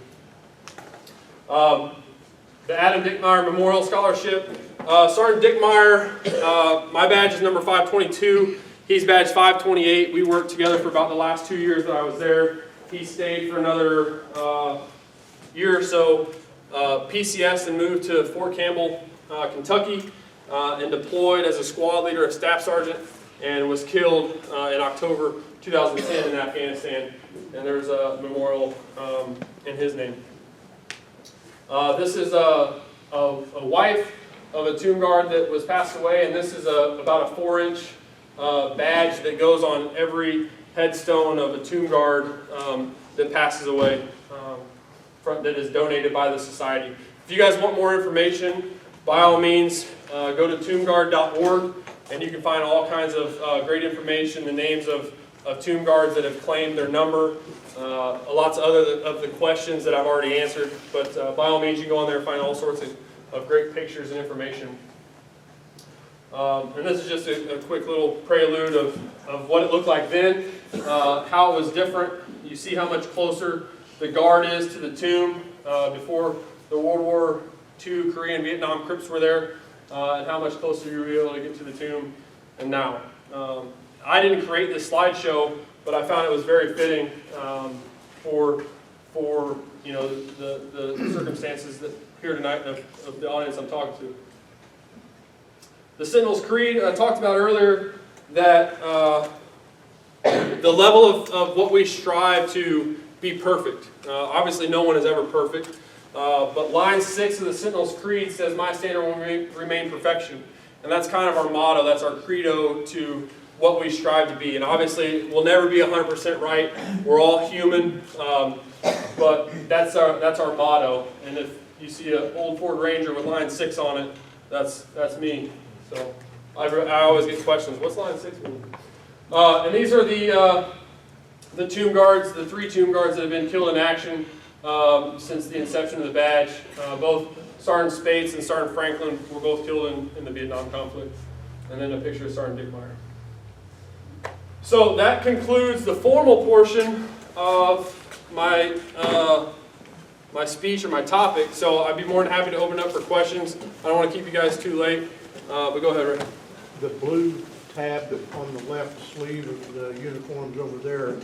The Adam Dickmeyer Memorial Scholarship. Sergeant Dickmeyer, my badge is number 522. He's badge 528. We worked together for about the last 2 years that I was there. He stayed for another year or so, PCS, and moved to Fort Campbell, Kentucky, and deployed as a squad leader, a staff sergeant, and was killed in October 2010 in Afghanistan. And there's a memorial in his name. This is a wife of a tomb guard that was passed away, and this is about a 4-inch badge that goes on every headstone of a tomb guard that passes away, that is donated by the society. If you guys want more information, by all means, go to tombguard.org, and you can find all kinds of great information, the names of tomb guards that have claimed their number, lots of other of the questions that I've already answered. But by all means, you can go on there and find all sorts of great pictures and information. And this is just a quick little prelude of what it looked like then, how it was different. You see how much closer the guard is to the tomb before the World War II Korean Vietnam Crips were there, and how much closer you were able to get to the tomb and now. I didn't create this slideshow, but I found it was very fitting for the circumstances that here tonight of the audience I'm talking to. The Sentinel's Creed, I talked about earlier that the level of what we strive to be perfect. Obviously no one is ever perfect, but line 6 of the Sentinel's Creed says, "My standard will remain perfection." And that's kind of our motto, that's our credo to what we strive to be. And obviously we'll never be 100% right, we're all human, but that's our motto. And if you see an old Ford Ranger with line 6 on it, that's me. So I always get questions, what's line 6 mean? And these are the tomb guards, the 3 tomb guards that have been killed in action since the inception of the badge. Both Sergeant Spates and Sergeant Franklin were both killed in the Vietnam conflict. And then a picture of Sergeant Dickmeyer. So that concludes the formal portion of my my speech or my topic. So I'd be more than happy to open up for questions. I don't want to keep you guys too late, but go ahead, Rick. The blue tab on the left sleeve of the uniforms over there,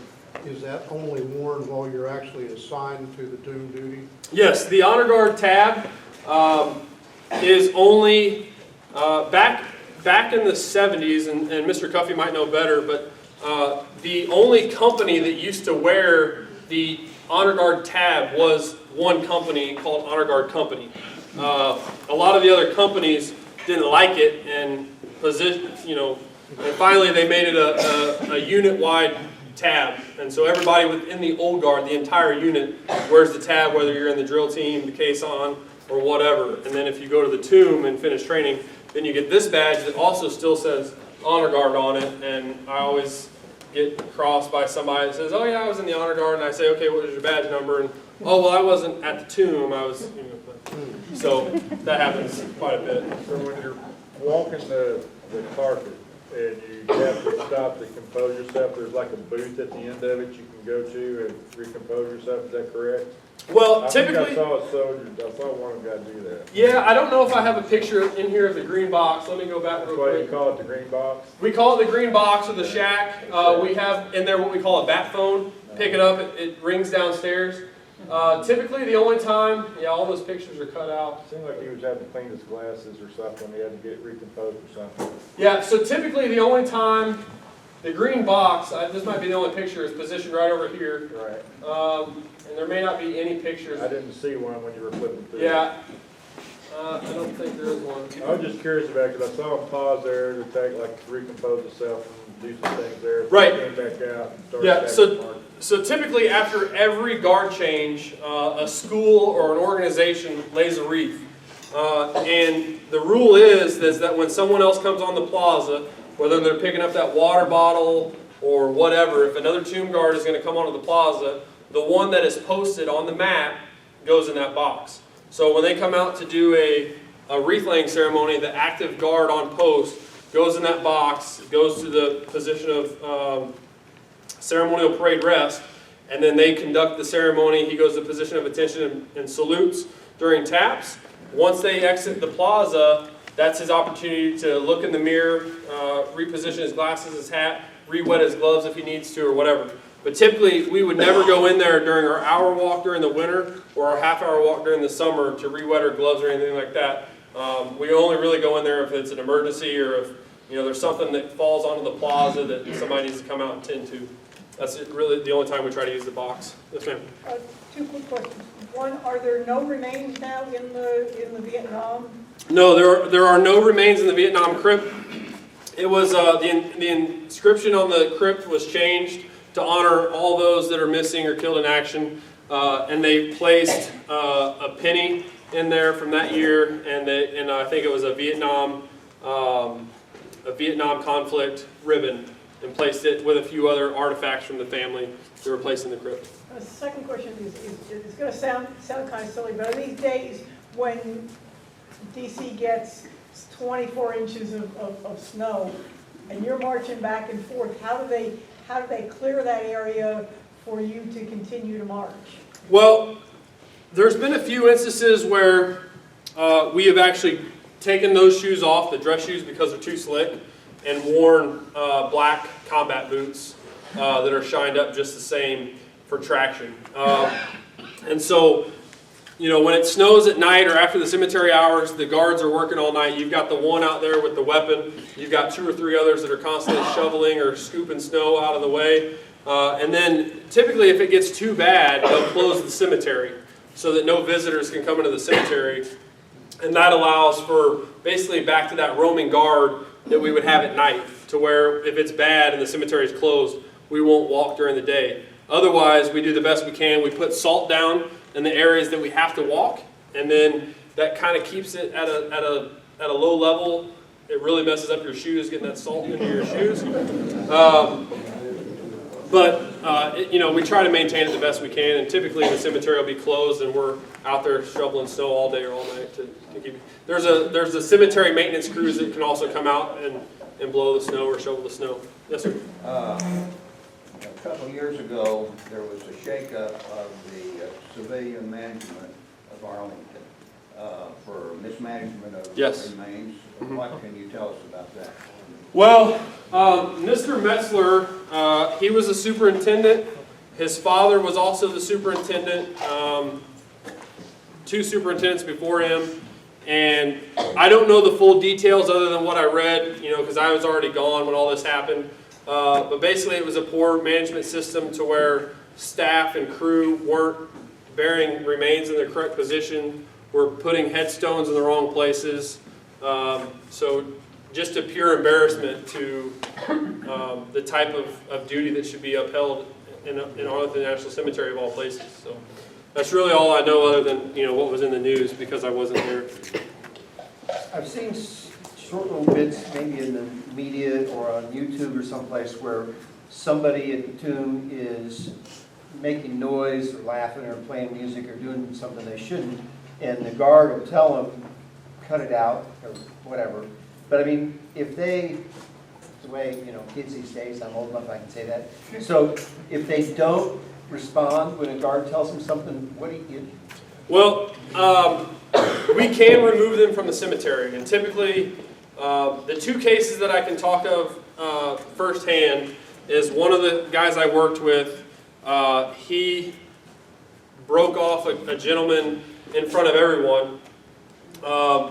is that only worn while you're actually assigned to the tomb duty? Yes, the Honor Guard tab is only back in the 70s, and Mr. Cuffey might know better, but the only company that used to wear the Honor Guard tab was one company called Honor Guard Company. A lot of the other companies didn't like it, and and finally they made it a unit-wide tab. And so everybody within the old guard, the entire unit, wears the tab, whether you're in the drill team, the caisson, or whatever. And then if you go to the tomb and finish training, then you get this badge that also still says Honor Guard on it. And I always get crossed by somebody that says, "Oh yeah, I was in the Honor Guard," and I say, "Okay, what was your badge number?" And, "Oh well, I wasn't at the tomb. I was," So that happens quite a bit. So when you're walking the carpet and you have to stop to compose yourself, there's like a booth at the end of it you can go to and recompose yourself, is that correct? Well, I typically, think I saw a soldier, I saw one of them guys do that. yeah, I don't know if I have a picture in here of the green box. Let me go back That's real why you quick. call it the green box? We call it the green box or the shack. We have in there what we call a bat phone. Pick it up, it rings downstairs. Typically the only time, yeah, all those pictures are cut out. Seemed like he was having to clean his glasses or something, he had to get it recomposed or something. Yeah, so typically the only time the green box, this might be the only picture, is positioned right over here. Right. and there may not be any pictures. I didn't see one when you were flipping through. Yeah, I don't think there is one. I was just curious about it, because I saw him pause there to take, like, recompose himself and do some things there. Right. Came back out and started Yeah, back so- to mark. So typically after every guard change, a school or an organization lays a wreath. And the rule is that when someone else comes on the plaza, whether they're picking up that water bottle or whatever, if another tomb guard is going to come onto the plaza, the one that is posted on the map goes in that box. So when they come out to do a wreath laying ceremony, the active guard on post goes in that box, goes to the position of ceremonial parade rest, and then they conduct the ceremony. He goes to the position of attention and salutes during taps. Once they exit the plaza, that's his opportunity to look in the mirror, reposition his glasses, his hat, re-wet his gloves if he needs to or whatever. But typically, we would never go in there during our hour walk during the winter or our half-hour walk during the summer to re-wet our gloves or anything like that. We only really go in there if it's an emergency or if there's something that falls onto the plaza that somebody needs to come out and tend to. That's really the only time we try to use the box. Yes, ma'am. Two quick questions. One, are there no remains now in the Vietnam? No, there are no remains in the Vietnam crypt. It was the inscription on the crypt was changed to honor all those that are missing or killed in action, and they placed a penny in there from that year, and I think it was a Vietnam conflict ribbon, and placed it with a few other artifacts from the family that were placed in the crypt. The second question is it's going to sound kind of silly, but in these days when DC gets 24 inches of snow and you're marching back and forth, how do they clear that area for you to continue to march? Well, there's been a few instances where we have actually taken those shoes off, the dress shoes, because they're too slick, and worn black combat boots that are shined up just the same for traction. And so, when it snows at night or after the cemetery hours, the guards are working all night. You've got the one out there with the weapon. You've got 2 or 3 others that are constantly shoveling or scooping snow out of the way. And then typically if it gets too bad, they'll close the cemetery so that no visitors can come into the cemetery. And that allows for basically back to that roaming guard that we would have at night, to where if it's bad and the cemetery is closed, we won't walk during the day. Otherwise, we do the best we can. We put salt down in the areas that we have to walk, and then that kind of keeps it at a low level. It really messes up your shoes, getting that salt into your shoes. We try to maintain it the best we can, and typically the cemetery will be closed, and we're out there shoveling snow all day or all night to keep it. There's a cemetery maintenance crews that can also come out and blow the snow or shovel the snow. Yes, sir. A couple of years ago, there was a shakeup of the civilian management of Arlington for mismanagement of Yes. remains. What can you tell us about that? Well, Mr. Metzler, he was a superintendent. His father was also the superintendent, 2 superintendents before him. And I don't know the full details other than what I read, because I was already gone when all this happened. But basically it was a poor management system to where staff and crew weren't burying remains in their correct position, were putting headstones in the wrong places. So just a pure embarrassment to the type of duty that should be upheld in Arlington National Cemetery of all places. So that's really all I know other than what was in the news, because I wasn't there. I've seen short little bits, maybe in the media or on YouTube or someplace, where somebody at the tomb is making noise or laughing or playing music or doing something they shouldn't, and the guard will tell them, cut it out or whatever. But I mean, if they, the way kids these days, I'm old enough I can say that. So if they don't respond when a guard tells them something, what do you do? Well, we can remove them from the cemetery, and typically the 2 cases that I can talk of firsthand is one of the guys I worked with. He broke off a gentleman in front of everyone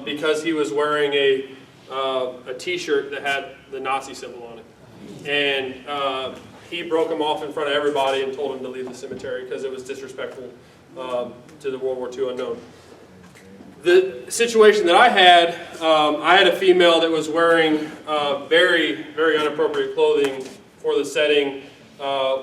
because he was wearing a T-shirt that had the Nazi symbol on it, and he broke him off in front of everybody and told him to leave the cemetery because it was disrespectful to the World War II unknown. The situation that I had a female that was wearing very, very inappropriate clothing for the setting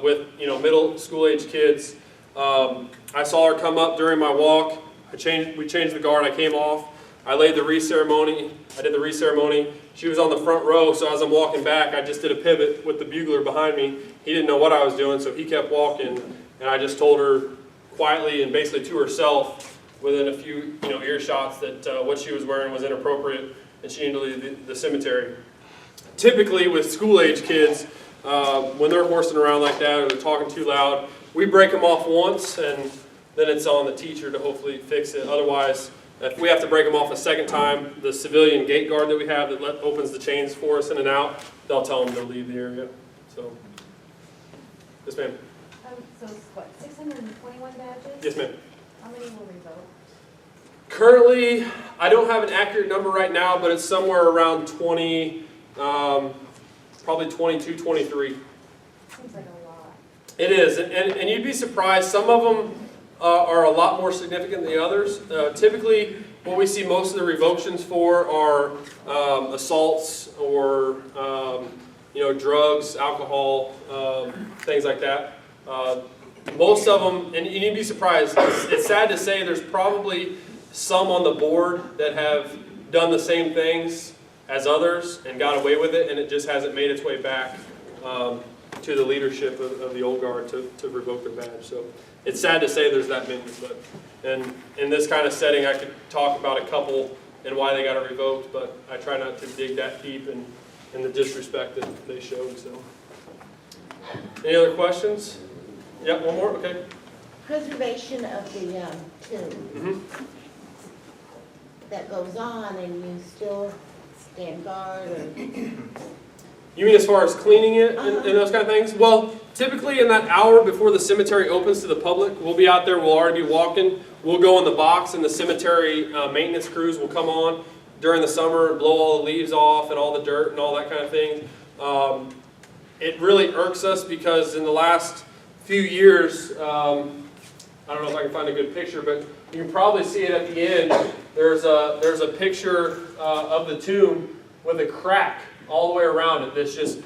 with middle school age kids. I saw her come up during my walk. We changed the guard. I came off. I laid the wreath ceremony. I did the wreath ceremony. She was on the front row, so as I'm walking back, I just did a pivot with the bugler behind me. He didn't know what I was doing, so he kept walking, and I just told her quietly and basically to herself within a few earshots that what she was wearing was inappropriate and she needed to leave the cemetery. Typically with school-age kids, when they're horsing around like that or they're talking too loud, we break them off once and then it's on the teacher to hopefully fix it. Otherwise, if we have to break them off a second time, the civilian gate guard that we have that opens the chains for us in and out, they'll tell them to leave the area. So, yes ma'am. So it's what, 621 badges? Yes ma'am. How many were revoked? Currently, I don't have an accurate number right now, but it's somewhere around 20, probably 22, 23. Seems like a lot. It is, and you'd be surprised. Some of them are a lot more significant than the others. Typically, what we see most of the revoctions for are assaults or drugs, alcohol, things like that. Most of them, and you'd be surprised. It's sad to say there's probably some on the board that have done the same things as others and got away with it, and it just hasn't made its way back to the leadership of the old guard to revoke their badge. So it's sad to say there's that many, but and in this kind of setting, I could talk about a couple and why they got it revoked, but I try not to dig that deep in the disrespect that they showed. So, any other questions? Yeah, one more. Okay. Preservation of the tomb. Mm-hmm. That goes on, and you still stand guard, or You mean as far as cleaning it and those kind of things? Well, typically in that hour before the cemetery opens to the public, we'll be out there, we'll already be walking, we'll go in the box and the cemetery maintenance crews will come on during the summer, blow all the leaves off and all the dirt and all that kind of thing. It really irks us because in the last few years, I don't know if I can find a good picture, but you can probably see it at the end. There's a picture of the tomb with a crack all the way around it that's just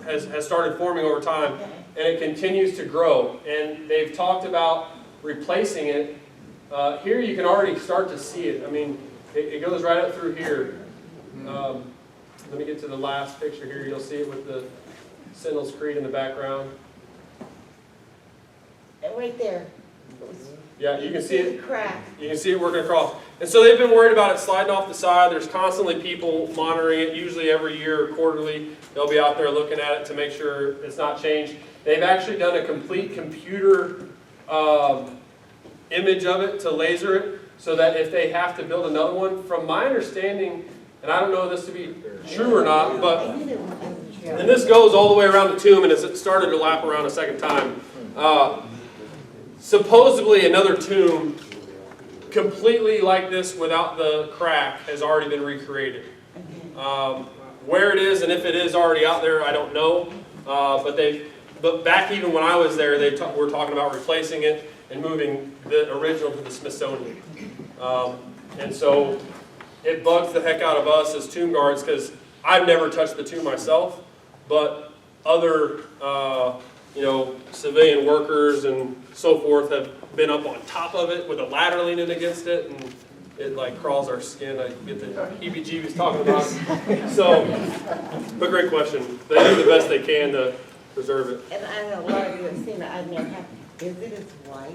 has started forming over time, and it continues to grow. And they've talked about replacing it. Here you can already start to see it. I mean, it goes right up through here. Let me get to the last picture here. You'll see it with the Sentinel's Creed in the background. right there. Yeah, you can see it. Crack. You can see it working across. And so they've been worried about it sliding off the side. There's constantly people monitoring it, usually every year or quarterly. They'll be out there looking at it to make sure it's not changed. They've actually done a complete computer image of it to laser it so that if they have to build another one, from my understanding, and I don't know this to be true or not, but, and this goes all the way around the tomb and it's started to lap around a second time. Supposedly another tomb completely like this without the crack has already been recreated. Where it is and if it is already out there, I don't know. But back even when I was there, were talking about replacing it and moving the original to the Smithsonian. And so it bugs the heck out of us as tomb guards because I've never touched the tomb myself, but other civilian workers and so forth have been up on top of it with a ladder leaning against it, and it like crawls our skin. I get the heebie-jeebies talking about it. So, but great question. They do the best they can to preserve it. And I know a lot of you have seen it. I've never had. Is it as white?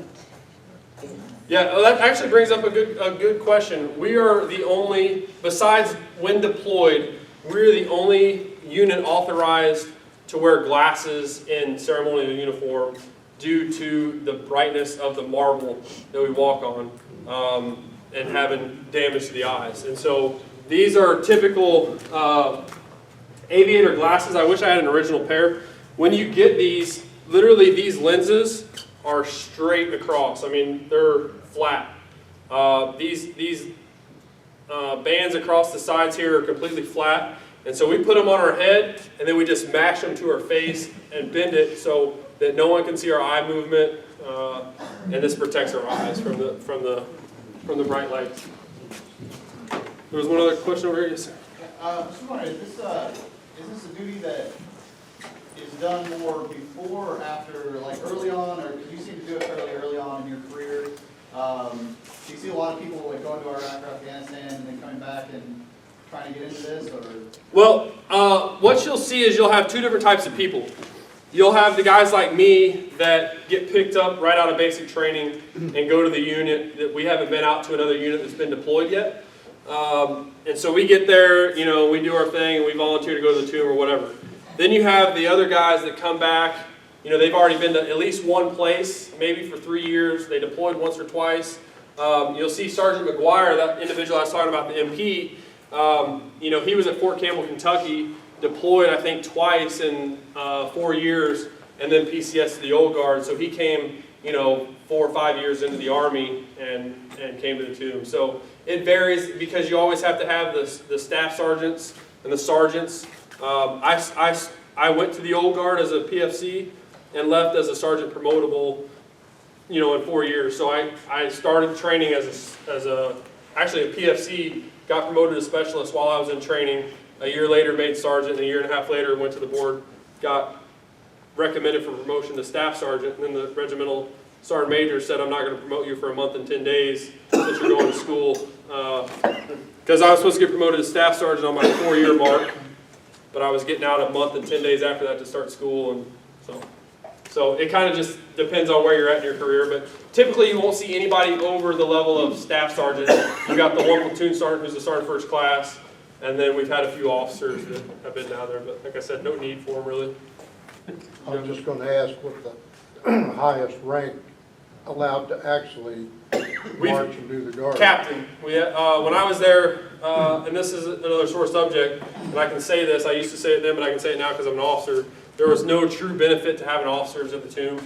Yeah, well, that actually brings up a good question. We are the only, besides when deployed, we're the only unit authorized to wear glasses in ceremonial uniform due to the brightness of the marble that we walk on and having damage to the eyes. And so these are typical aviator glasses. I wish I had an original pair. When you get these, literally these lenses are straight across. I mean, they're flat. These bands across the sides here are completely flat. And so we put them on our head, and then we just mash them to our face and bend it so that no one can see our eye movement, and this protects our eyes from the bright lights. There was one other question over here. Yes, sir. I'm just wondering, is this a duty that is done more before or after, like early on, or because you seem to do it fairly early on in your career? Do you see a lot of people like going to Iraq or Afghanistan and then coming back and trying to get into this, or? Well, what you'll see is you'll have two different types of people. You'll have the guys like me that get picked up right out of basic training and go to the unit that we haven't been out to another unit that's been deployed yet. And so we get there, you know, we do our thing, and we volunteer to go to the tomb or whatever. Then you have the other guys that come back, you know, they've already been to at least one place, maybe for 3 years. They deployed once or twice. You'll see Sergeant McGuire, that individual I was talking about, the MP, you know, he was at Fort Campbell, Kentucky, deployed, I think, twice in 4 years, and then PCS to the Old Guard. So he came, you know, 4 or 5 years into the Army and came to the tomb. So it varies because you always have to have the staff sergeants and the sergeants. I went to the Old Guard as a PFC and left as a sergeant promotable, you know, in 4 years. So I started training actually a PFC, got promoted to specialist while I was in training. A year later made sergeant, and a year and a half later went to the board, got recommended for promotion to staff sergeant, and then the regimental sergeant major said, I'm not going to promote you for a month and 10 days since you're going to school. Because I was supposed to get promoted to staff sergeant on my 4-year mark, but I was getting out a month and 10 days after that to start school, and so it kind of just depends on where you're at in your career, but typically you won't see anybody over the level of staff sergeant. You got the one platoon sergeant who's a sergeant first class, and then we've had a few officers that have been down there, but like I said, no need for them really. I'm just going to ask what the highest rank allowed to actually march and do the guard. Captain. When I was there, and this is another sore subject, and I can say this, I used to say it then, but I can say it now because I'm an officer. There was no true benefit to having officers at the tomb,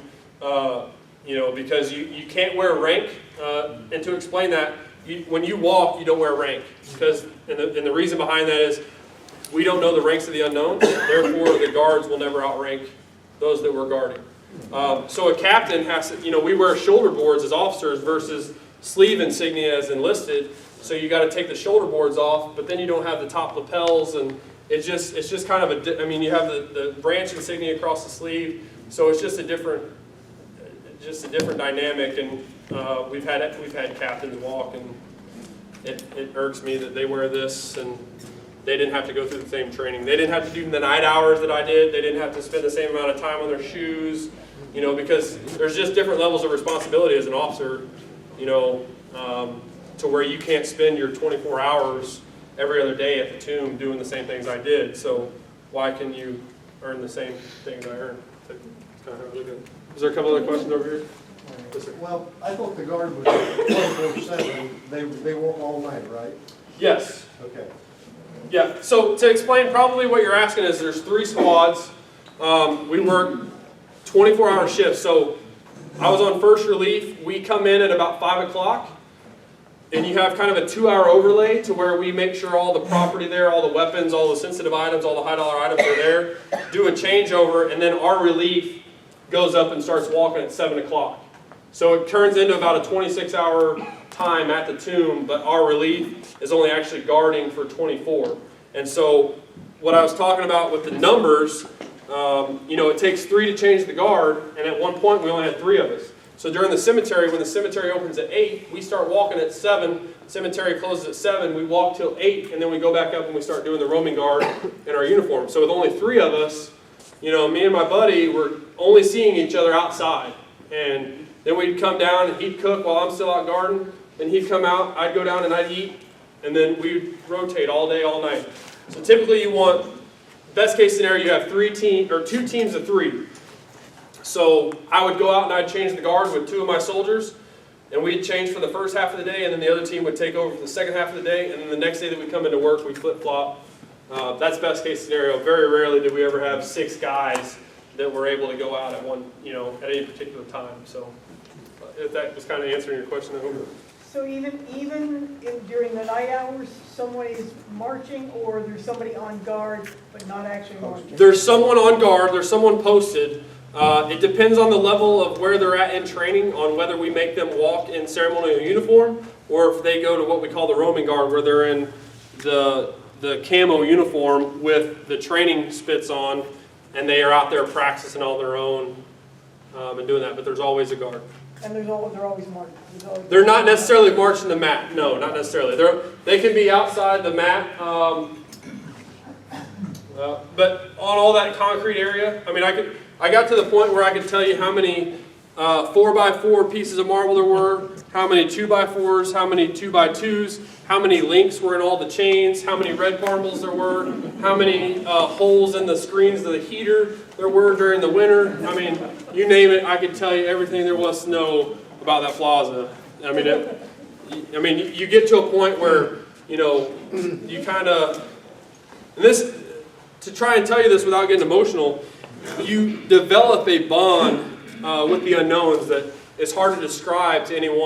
you know, because you can't wear rank, and to explain that, when you walk, you don't wear rank, because, and the reason behind that is we don't know the ranks of the unknown, therefore the guards will never outrank those that we're guarding. So a captain has to, you know, we wear shoulder boards as officers versus sleeve insignia as enlisted, so you got to take the shoulder boards off, but then you don't have the top lapels, and it's just kind of I mean, you have the branch insignia across the sleeve, so it's just a different dynamic, and we've had captains walk, and it irks me that they wear this and they didn't have to go through the same training. They didn't have to do the night hours that I did. They didn't have to spend the same amount of time on their shoes, you know, because there's just different levels of responsibility as an officer, you know, to where you can't spend your 24 hours every other day at the tomb doing the same things I did. So why can you earn the same things I earned? It's kind of how I look at it. Is there a couple other questions over here? Yes, sir. Well, I thought the guard was 24/7. They work all night, right? Yes. Okay. Yeah, so to explain, probably what you're asking is there's 3 squads. We work 24-hour shifts. So I was on first relief. We come in at about 5 o'clock, and you have kind of a 2-hour overlay to where we make sure all the property there, all the weapons, all the sensitive items, all the high-dollar items are there, do a changeover, and then our relief goes up and starts walking at 7 o'clock. So it turns into about a 26-hour time at the tomb, but our relief is only actually guarding for 24. And so what I was talking about with the numbers, you know, it takes 3 to change the guard, and at one point we only had 3 of us. So during the cemetery, when the cemetery opens at 8, we start walking at 7, cemetery closes at 7, we walk till 8, and then we go back up and we start doing the roaming guard in our uniform. So with only 3 of us, you know, me and my buddy were only seeing each other outside. And then we'd come down and he'd cook while I'm still out guarding. Then he'd come out, I'd go down and I'd eat. And then we'd rotate all day, all night. So typically you want, best case scenario, you have 2 teams of 3. So I would go out and I'd change the guard with 2 of my soldiers. And we'd change for the first half of the day, and then the other team would take over for the second half of the day. And then the next day that we come into work, we flip-flop. That's best case scenario. Very rarely did we ever have 6 guys that were able to go out at one, you know, at any particular time. So if that was kind of answering your question, I hope. So even during the night hours, someone is marching, or there's somebody on guard but not actually marching? There's someone on guard, there's someone posted. It depends on the level of where they're at in training, on whether we make them walk in ceremonial uniform, or if they go to what we call the roaming guard, where they're in the camo uniform with the training spits on, and they are out there practicing on their own and doing that, but there's always a guard. And they're always marching? They're not necessarily marching the mat. No, not necessarily. They can be outside the mat, but on all that concrete area. I mean, I got to the point where I could tell you how many 4x4 pieces of marble there were, how many 2x4s, how many 2x2s, how many links were in all the chains, how many red marbles there were, how many holes in the screens of the heater there were during the winter. I mean, you name it, I could tell you everything there was to know about that plaza. I mean, you get to a point where, you know, you kind of, and this, to try and tell you this without getting emotional, you develop a bond with the unknowns that is hard to describe to anyone.